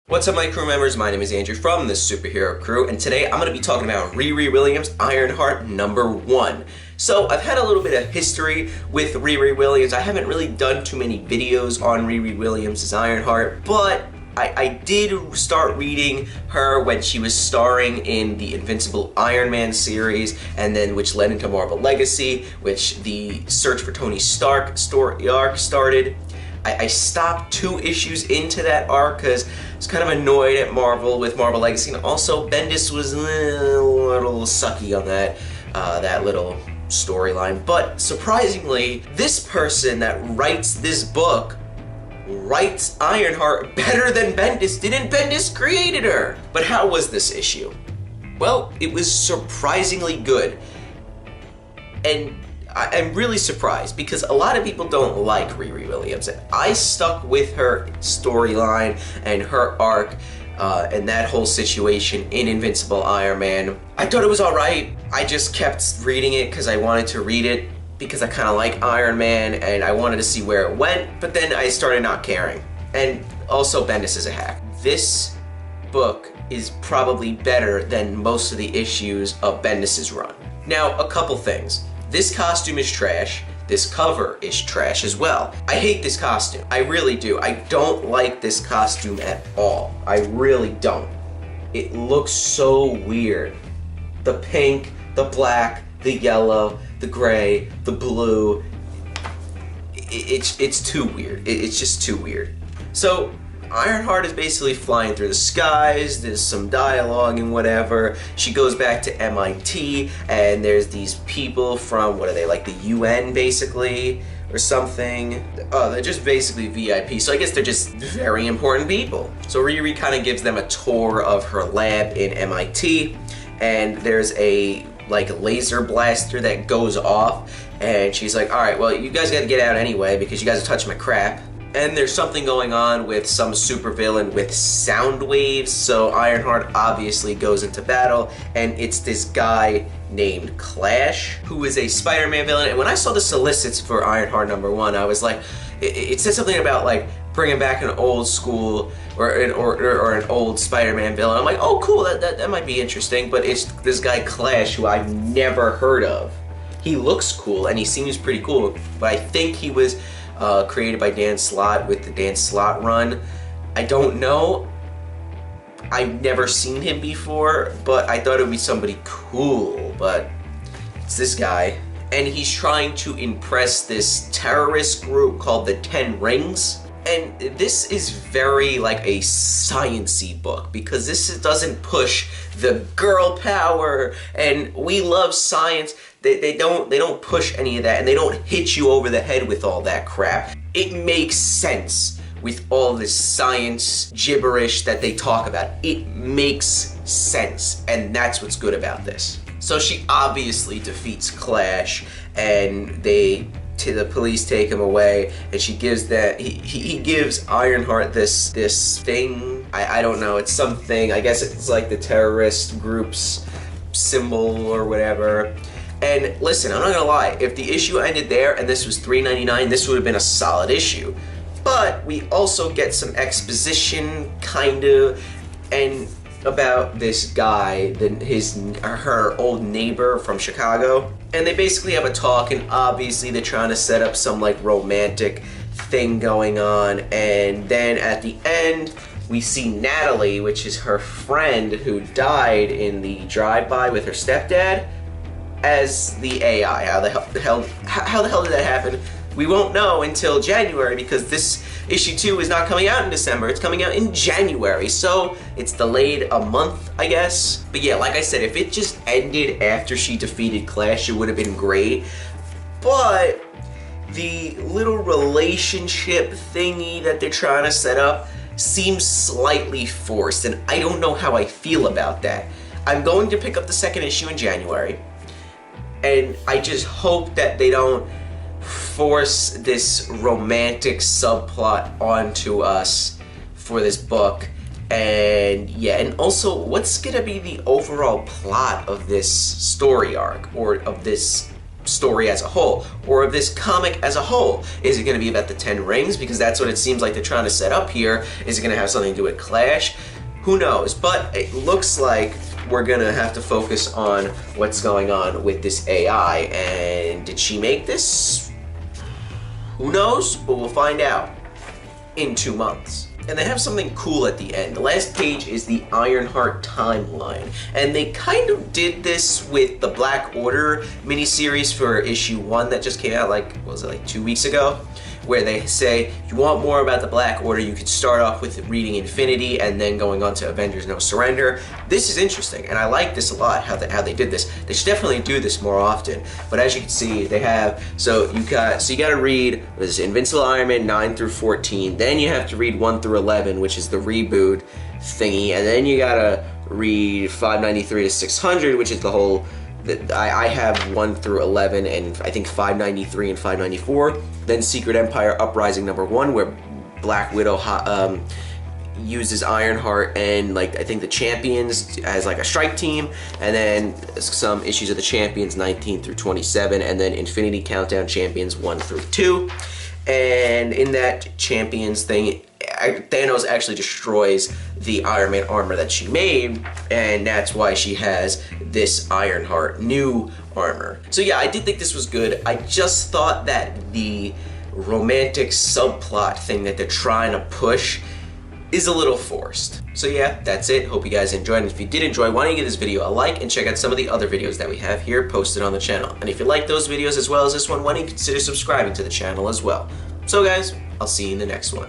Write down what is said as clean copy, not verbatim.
What's up, my crew members? My name is Andrew from the Superhero Crew, and today I'm going to be talking about Riri Williams' Ironheart #1. So, I've had a little bit of history with Riri Williams. I haven't really done too many videos on Riri Williams' Ironheart, but I did start reading her when she was starring in the Invincible Iron Man series, and then which led into Marvel Legacy, which the Search for Tony Stark story arc started. I stopped 2 issues into that arc because I was kind of annoyed at Marvel with Marvel Legacy, and also Bendis was a little sucky on that little storyline. But surprisingly, this person that writes this book writes Ironheart better than Bendis did, and Bendis created her. But how was this issue? Well, it was surprisingly good. And I'm really surprised because a lot of people don't like Riri Williams. I stuck with her storyline and her arc and that whole situation in Invincible Iron Man. I thought it was alright. I just kept reading it because I wanted to read it because I kind of like Iron Man and I wanted to see where it went, but then I started not caring. And also Bendis is a hack. This book is probably better than most of the issues of Bendis' run. Now, a couple things. This costume is trash. This cover is trash as well. I hate this costume. I really do. I don't like this costume at all. I really don't. It looks so weird. The pink, the black, the yellow, the gray, the blue. It's too weird. It's just too weird. So, Ironheart is basically flying through the skies, there's some dialogue and whatever. She goes back to MIT, and there's these people from, what are they, like the UN basically, or something? Oh, they're just basically VIP, so I guess they're just very important people. So Riri kind of gives them a tour of her lab in MIT, and there's a laser blaster that goes off, and she's like, alright, well, you guys gotta get out anyway, because you guys are touching my crap. And there's something going on with some supervillain with sound waves, so Ironheart obviously goes into battle, and it's this guy named Clash, who is a Spider-Man villain. And when I saw the solicits for Ironheart #1, I was like, it said something about like bringing back an old school or an old Spider-Man villain. I'm like, oh cool, that might be interesting, but it's this guy Clash who I've never heard of. He looks cool and he seems pretty cool, but I think he was created by Dan Slott with the Dan Slott run. I don't know. I've never seen him before, but I thought it would be somebody cool, but it's this guy. And he's trying to impress this terrorist group called the 10 Rings. And this is very like a science-y book because this doesn't push the girl power and we love science. They don't push any of that, and they don't hit you over the head with all that crap. It makes sense with all this science gibberish that they talk about. It makes sense, and that's what's good about this. So she obviously defeats Clash, and the police take him away, and she gives he gives Ironheart this thing. I don't know, it's something, I guess it's like the terrorist group's symbol or whatever. And listen, I'm not gonna lie, if the issue ended there and this was $3.99, this would have been a solid issue. But we also get some exposition, kind of, and about this guy, her old neighbor from Chicago. And they basically have a talk, and obviously they're trying to set up some like romantic thing going on. And then at the end, we see Natalie, which is her friend who died in the drive-by with her stepdad, as the AI. How the hell did that happen? We won't know until January because this issue 2 is not coming out in December. It's coming out in January, so it's delayed a month, I guess. But yeah, like I said, if it just ended after she defeated Clash, it would have been great. But the little relationship thingy that they're trying to set up seems slightly forced, and I don't know how I feel about that. I'm going to pick up the 2nd issue in January, and I just hope that they don't force this romantic subplot onto us for this book. And yeah, and also, what's gonna be the overall plot of this story arc, or of this story as a whole, or of this comic as a whole. Is it going to be about the 10 Rings? Because that's what it seems like they're trying to set up here. Is it going to have something to do with Clash? Who knows? But it looks like we're going to have to focus on what's going on with this AI. And did she make this? Who knows? But we'll find out in 2 months. And they have something cool at the end. The last page is the Ironheart Timeline. And they kind of did this with the Black Order miniseries for issue 1 that just came out like, what was it, like 2 weeks ago? Where they say, if you want more about the Black Order, you could start off with reading Infinity and then going on to Avengers No Surrender. This is interesting, and I like this a lot, how they did this. They should definitely do this more often. But as you can see, they have, so you got to read this Invincible Iron Man 9 through 14, then you have to read 1 through 11, which is the reboot thingy, and then you gotta read 593 to 600, which is the whole, I have 1 through 11 and I think 593 and 594. Then Secret Empire Uprising #1, where Black Widow uses Ironheart and like I think the Champions as like a strike team, and then some issues of the Champions 19 through 27, and then Infinity Countdown Champions 1 through 2. And in that Champions thing, Thanos actually destroys the Iron Man armor that she made, and that's why she has this Ironheart new armor. So yeah, I did think this was good. I just thought that the romantic subplot thing that they're trying to push is a little forced. So yeah, that's it. Hope you guys enjoyed. And if you did enjoy, why don't you give this video a like and check out some of the other videos that we have here posted on the channel. And if you like those videos as well as this one, why don't you consider subscribing to the channel as well. So guys, I'll see you in the next one.